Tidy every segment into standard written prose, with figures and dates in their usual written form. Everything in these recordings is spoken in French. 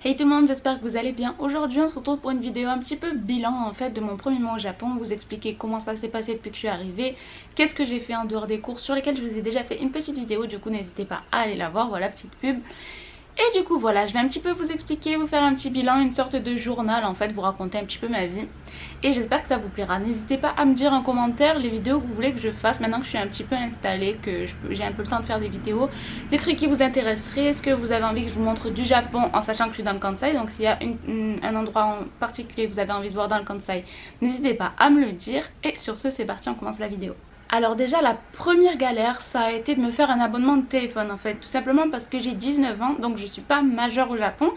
Hey tout le monde, j'espère que vous allez bien. Aujourd'hui on se retrouve pour une vidéo un petit peu bilan en fait de mon premier mois au Japon. Vous expliquer comment ça s'est passé depuis que je suis arrivée, qu'est-ce que j'ai fait en dehors des cours sur lesquels je vous ai déjà fait une petite vidéo. Du coup n'hésitez pas à aller la voir, voilà, petite pub. Et du coup voilà, je vais un petit peu vous expliquer, vous faire un petit bilan, une sorte de journal en fait, vous raconter un petit peu ma vie. Et j'espère que ça vous plaira. N'hésitez pas à me dire en commentaire les vidéos que vous voulez que je fasse maintenant que je suis un petit peu installée, que j'ai un peu le temps de faire des vidéos. Les trucs qui vous intéresseraient, est-ce que vous avez envie que je vous montre du Japon en sachant que je suis dans le Kansai. Donc s'il y a un endroit en particulier que vous avez envie de voir dans le Kansai, n'hésitez pas à me le dire. Et sur ce c'est parti, on commence la vidéo. Alors déjà la première galère ça a été de me faire un abonnement de téléphone en fait, tout simplement parce que j'ai 19 ans donc je suis pas majeure au Japon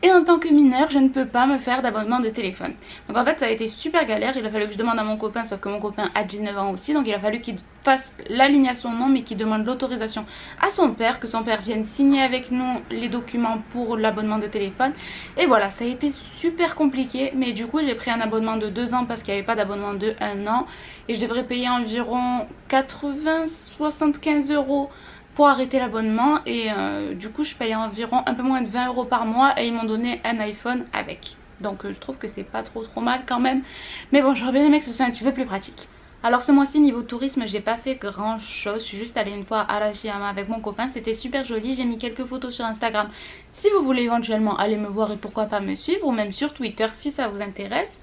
et en tant que mineure je ne peux pas me faire d'abonnement de téléphone. Donc en fait ça a été super galère, il a fallu que je demande à mon copain, sauf que mon copain a 19 ans aussi, donc il a fallu qu'il fasse la ligne à son nom mais qu'il demande l'autorisation à son père, que son père vienne signer avec nous les documents pour l'abonnement de téléphone. Et voilà, ça a été super compliqué, mais du coup j'ai pris un abonnement de 2 ans parce qu'il n'y avait pas d'abonnement de 1 an et je devrais payer environ 80-75 € pour arrêter l'abonnement et du coup je paye environ un peu moins de 20 € par mois et ils m'ont donné un iPhone avec. Donc je trouve que c'est pas trop mal quand même, mais bon j'aurais bien aimé que ce soit un petit peu plus pratique. Alors ce mois-ci niveau tourisme j'ai pas fait grand chose, je suis juste allée une fois à Arashiyama avec mon copain, c'était super joli, j'ai mis quelques photos sur Instagram si vous voulez éventuellement aller me voir et pourquoi pas me suivre, ou même sur Twitter si ça vous intéresse.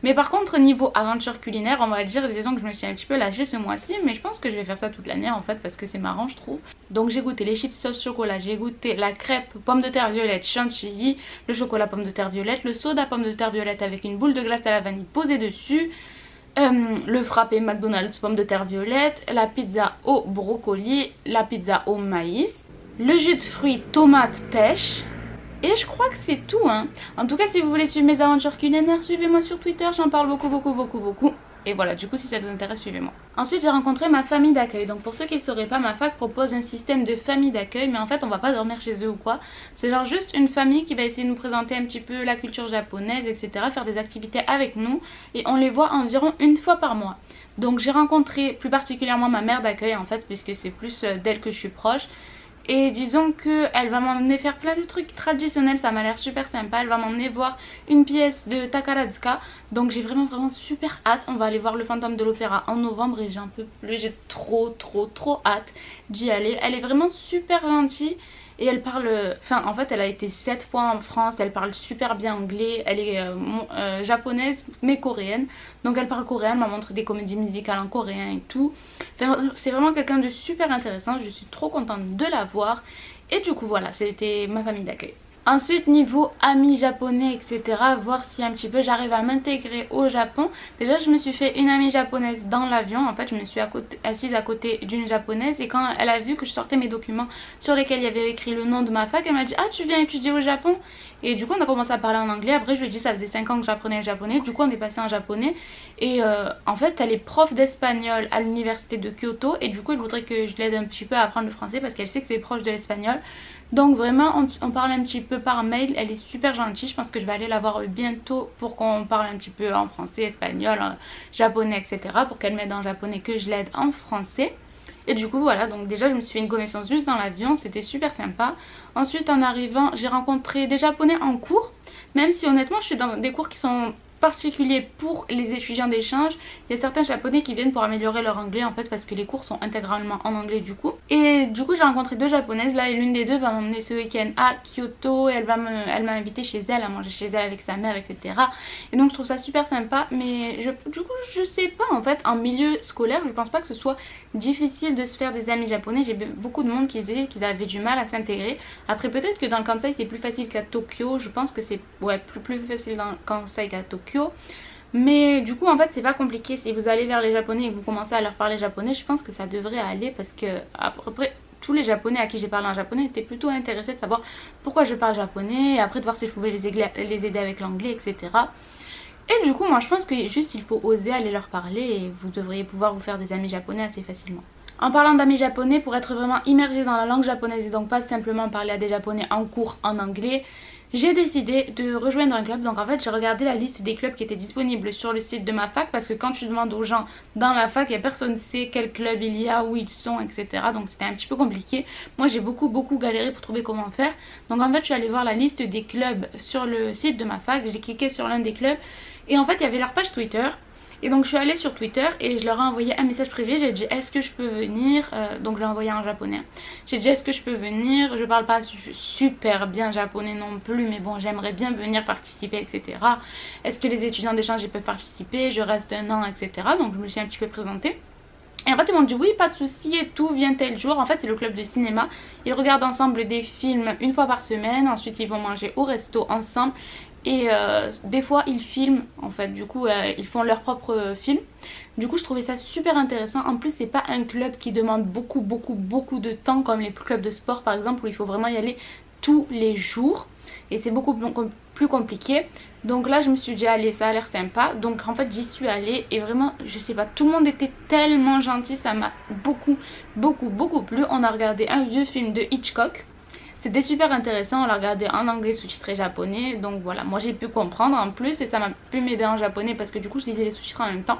Mais par contre niveau aventure culinaire on va dire, disons que je me suis un petit peu lâchée ce mois-ci, mais je pense que je vais faire ça toute l'année en fait parce que c'est marrant je trouve. Donc j'ai goûté les chips sauce chocolat, j'ai goûté la crêpe pomme de terre violette chantilly, le chocolat pomme de terre violette, le soda pomme de terre violette avec une boule de glace à la vanille posée dessus, le frappé McDonald's pomme de terre violette, la pizza au brocoli, la pizza au maïs, le jus de fruits tomate pêche. Et je crois que c'est tout hein. En tout cas si vous voulez suivre mes aventures culinaires, suivez-moi sur Twitter, j'en parle beaucoup. Et voilà, du coup si ça vous intéresse, suivez-moi. Ensuite j'ai rencontré ma famille d'accueil. Donc pour ceux qui ne sauraient pas, ma fac propose un système de famille d'accueil. Mais en fait on va pas dormir chez eux ou quoi. C'est genre juste une famille qui va essayer de nous présenter un petit peu la culture japonaise, etc. Faire des activités avec nous. Et on les voit environ une fois par mois. Donc j'ai rencontré plus particulièrement ma mère d'accueil en fait, puisque c'est plus d'elle que je suis proche. Et disons qu'elle va m'emmener faire plein de trucs traditionnels, ça m'a l'air super sympa. Elle va m'emmener voir une pièce de Takarazuka. Donc j'ai vraiment super hâte. On va aller voir le fantôme de l'opéra en novembre et j'en peux plus, j'ai trop hâte d'y aller. Elle est vraiment super gentille. Et elle parle, enfin en fait elle a été 7 fois en France, elle parle super bien anglais, elle est japonaise mais coréenne. Donc elle parle coréen, elle m'a montré des comédies musicales en coréen et tout. Enfin, c'est vraiment quelqu'un de super intéressant, je suis trop contente de la voir. Et du coup voilà, c'était ma famille d'accueil. Ensuite niveau amis japonais etc, voir si un petit peu j'arrive à m'intégrer au Japon. Déjà je me suis fait une amie japonaise dans l'avion, en fait je me suis assise à côté d'une japonaise. Et quand elle a vu que je sortais mes documents sur lesquels il y avait écrit le nom de ma fac, elle m'a dit ah tu viens étudier au Japon. Et du coup on a commencé à parler en anglais, après je lui ai dit ça faisait 5 ans que j'apprenais le japonais. Du coup on est passé en japonais. Et en fait elle est prof d'espagnol à l'université de Kyoto. Et du coup elle voudrait que je l'aide un petit peu à apprendre le français parce qu'elle sait que c'est proche de l'espagnol. Donc vraiment on parle un petit peu par mail, elle est super gentille, je pense que je vais aller la voir bientôt pour qu'on parle un petit peu en français, espagnol, japonais etc. Pour qu'elle m'aide en japonais, que je l'aide en français. Et du coup voilà, donc déjà je me suis fait une connaissance juste dans l'avion, c'était super sympa. Ensuite en arrivant j'ai rencontré des japonais en cours, même si honnêtement je suis dans des cours qui sont particulier pour les étudiants d'échange. Il y a certains japonais qui viennent pour améliorer leur anglais en fait parce que les cours sont intégralement en anglais du coup. Et du coup j'ai rencontré 2 japonaises là et l'une des 2 va m'emmener ce week-end à Kyoto et elle m'a invité chez elle à manger chez elle avec sa mère etc. Et donc je trouve ça super sympa, mais du coup je sais pas en fait, en milieu scolaire je pense pas que ce soit difficile de se faire des amis japonais. J'ai beaucoup de monde qui disaient qu'ils avaient du mal à s'intégrer. Après peut-être que dans le Kansai c'est plus facile qu'à Tokyo, je pense que c'est plus facile dans le Kansai qu'à Tokyo. Mais du coup en fait c'est pas compliqué, si vous allez vers les japonais et que vous commencez à leur parler japonais, je pense que ça devrait aller parce que après tous les japonais à qui j'ai parlé en japonais étaient plutôt intéressés de savoir pourquoi je parle japonais et après de voir si je pouvais les aider avec l'anglais etc. Et du coup moi je pense que juste il faut oser aller leur parler et vous devriez pouvoir vous faire des amis japonais assez facilement. En parlant d'amis japonais, pour être vraiment immergé dans la langue japonaise et donc pas simplement parler à des japonais en cours en anglais, j'ai décidé de rejoindre un club. Donc en fait j'ai regardé la liste des clubs qui étaient disponibles sur le site de ma fac, parce que quand tu demandes aux gens dans la fac, personne ne sait quel club il y a, où ils sont, etc. Donc c'était un petit peu compliqué. Moi j'ai beaucoup galéré pour trouver comment faire. Donc en fait je suis allée voir la liste des clubs sur le site de ma fac, j'ai cliqué sur l'un des clubs et en fait il y avait leur page Twitter. Et donc je suis allée sur Twitter et je leur ai envoyé un message privé. J'ai dit est-ce que je peux venir, donc je l'ai envoyé en japonais. J'ai dit est-ce que je peux venir, je parle pas super bien japonais non plus, mais bon j'aimerais bien venir participer, etc. Est-ce que les étudiants d'échange peuvent participer, je reste un an, etc. Donc je me suis un petit peu présentée. Et en fait ils m'ont dit oui pas de souci et tout, viens tel jour. En fait c'est le club de cinéma, ils regardent ensemble des films une fois par semaine, ensuite ils vont manger au resto ensemble. Et des fois ils filment en fait, du coup ils font leur propre film. Du coup je trouvais ça super intéressant. En plus c'est pas un club qui demande beaucoup de temps comme les clubs de sport par exemple, où il faut vraiment y aller tous les jours et c'est beaucoup plus compliqué. Donc là je me suis dit allez ça a l'air sympa, donc en fait j'y suis allée et vraiment je sais pas, tout le monde était tellement gentil, ça m'a beaucoup plu. On a regardé un vieux film de Hitchcock. C'était super intéressant, on l'a regardé en anglais sous-titré japonais. Donc voilà, moi j'ai pu comprendre en plus et ça m'a pu m'aider en japonais parce que du coup je lisais les sous-titres en même temps.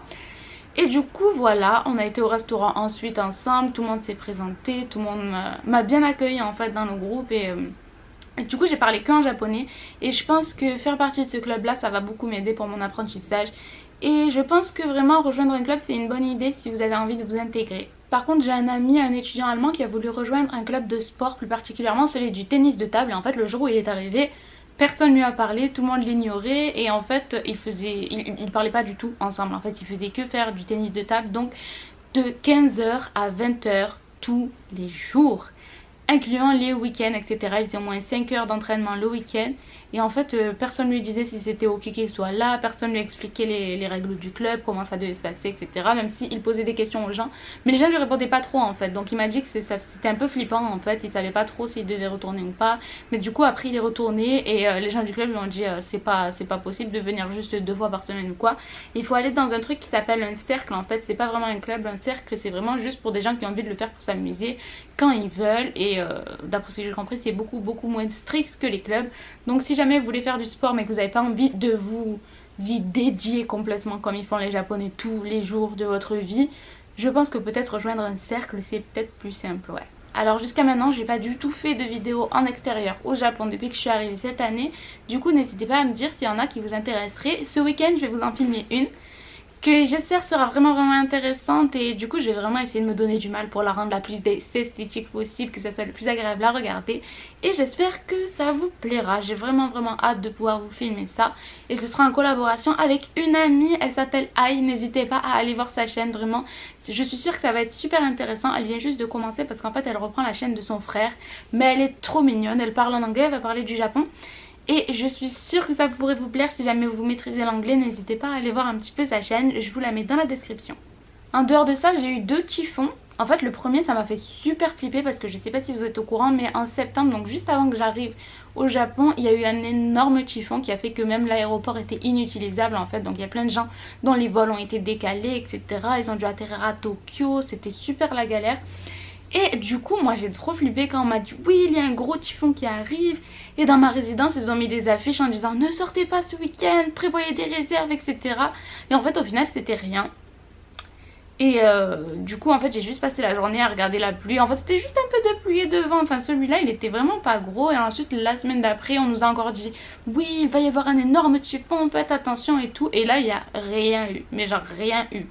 Et du coup voilà, on a été au restaurant ensuite ensemble, tout le monde s'est présenté, tout le monde m'a bien accueilli en fait dans le groupe. Et du coup j'ai parlé qu'en japonais et je pense que faire partie de ce club là ça va beaucoup m'aider pour mon apprentissage. Et je pense que vraiment rejoindre un club c'est une bonne idée si vous avez envie de vous intégrer. Par contre j'ai un ami, un étudiant allemand qui a voulu rejoindre un club de sport, plus particulièrement celui du tennis de table. Et en fait le jour où il est arrivé, personne lui a parlé, tout le monde l'ignorait. Et en fait ils parlaient pas du tout ensemble. En fait ils faisaient que faire du tennis de table, donc de 15h à 20h tous les jours, incluant les week-ends, etc. Il faisait au moins 5 heures d'entraînement le week-end. Et en fait personne lui disait si c'était ok qu'il soit là, personne lui expliquait les règles du club, comment ça devait se passer, etc. Même s'il posait des questions aux gens, mais les gens lui répondaient pas trop en fait. Donc il m'a dit que c'était un peu flippant en fait, il savait pas trop s'il devait retourner ou pas. Mais du coup après il est retourné et les gens du club lui ont dit c'est pas possible de venir juste 2 fois par semaine ou quoi. Il faut aller dans un truc qui s'appelle un cercle en fait, c'est pas vraiment un club, un cercle c'est vraiment juste pour des gens qui ont envie de le faire pour s'amuser quand ils veulent. Et d'après ce que j'ai compris c'est beaucoup moins strict que les clubs. Donc si jamais vous voulez faire du sport mais que vous n'avez pas envie de vous y dédier complètement comme ils font les japonais tous les jours de votre vie, je pense que peut-être rejoindre un cercle c'est peut-être plus simple, ouais. Alors jusqu'à maintenant j'ai pas du tout fait de vidéo en extérieur au Japon depuis que je suis arrivée cette année. Du coup n'hésitez pas à me dire s'il y en a qui vous intéresseraient. Ce week-end je vais vous en filmer une que j'espère sera vraiment intéressante. Et du coup je vais vraiment essayer de me donner du mal pour la rendre la plus esthétique possible, que ça soit le plus agréable à regarder. Et j'espère que ça vous plaira. J'ai vraiment hâte de pouvoir vous filmer ça. Et ce sera en collaboration avec une amie, elle s'appelle Ai. N'hésitez pas à aller voir sa chaîne, vraiment je suis sûre que ça va être super intéressant. Elle vient juste de commencer parce qu'en fait elle reprend la chaîne de son frère, mais elle est trop mignonne, elle parle en anglais, elle va parler du Japon. Et je suis sûre que ça pourrait vous plaire. Si jamais vous maîtrisez l'anglais, n'hésitez pas à aller voir un petit peu sa chaîne, je vous la mets dans la description. En dehors de ça j'ai eu 2 typhons. En fait le premier ça m'a fait super flipper parce que je sais pas si vous êtes au courant, mais en septembre, donc juste avant que j'arrive au Japon, il y a eu un énorme typhon qui a fait que même l'aéroport était inutilisable en fait. Donc il y a plein de gens dont les vols ont été décalés, etc. Ils ont dû atterrir à Tokyo, c'était super la galère. Et du coup moi j'ai trop flippé quand on m'a dit oui il y a un gros typhon qui arrive. Et dans ma résidence ils ont mis des affiches en disant ne sortez pas ce week-end, prévoyez des réserves, etc. Et en fait au final c'était rien. Et du coup en fait j'ai juste passé la journée à regarder la pluie. En fait c'était juste un peu de pluie et de vent. Enfin celui-là il était vraiment pas gros. Et ensuite la semaine d'après on nous a encore dit oui il va y avoir un énorme typhon, faites attention et tout. Et là il n'y a rien eu, mais genre rien eu.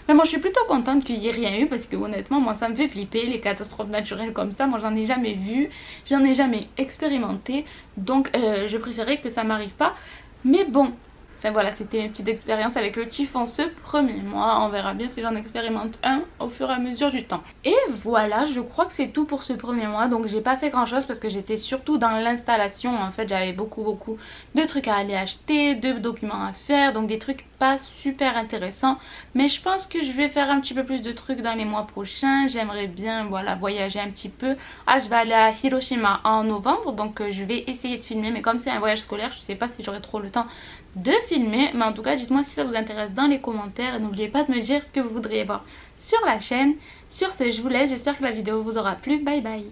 Mais moi je suis plutôt contente qu'il n'y ait rien eu parce que honnêtement moi ça me fait flipper les catastrophes naturelles comme ça. Moi j'en ai jamais vu, j'en ai jamais expérimenté. Donc je préférais que ça m'arrive pas. Mais bon, enfin voilà, c'était mes petites expériences avec le typhon ce premier mois. On verra bien si j'en expérimente un au fur et à mesure du temps. Et voilà, je crois que c'est tout pour ce premier mois. Donc j'ai pas fait grand chose parce que j'étais surtout dans l'installation. En fait j'avais beaucoup de trucs à aller acheter, de documents à faire. Donc des trucs pas super intéressants. Mais je pense que je vais faire un petit peu plus de trucs dans les mois prochains. J'aimerais bien voilà voyager un petit peu. Ah je vais aller à Hiroshima en novembre. Donc je vais essayer de filmer. Mais comme c'est un voyage scolaire je sais pas si j'aurai trop le temps de filmer, mais en tout cas dites moi si ça vous intéresse dans les commentaires et n'oubliez pas de me dire ce que vous voudriez voir sur la chaîne. Sur ce je vous laisse, j'espère que la vidéo vous aura plu, bye bye.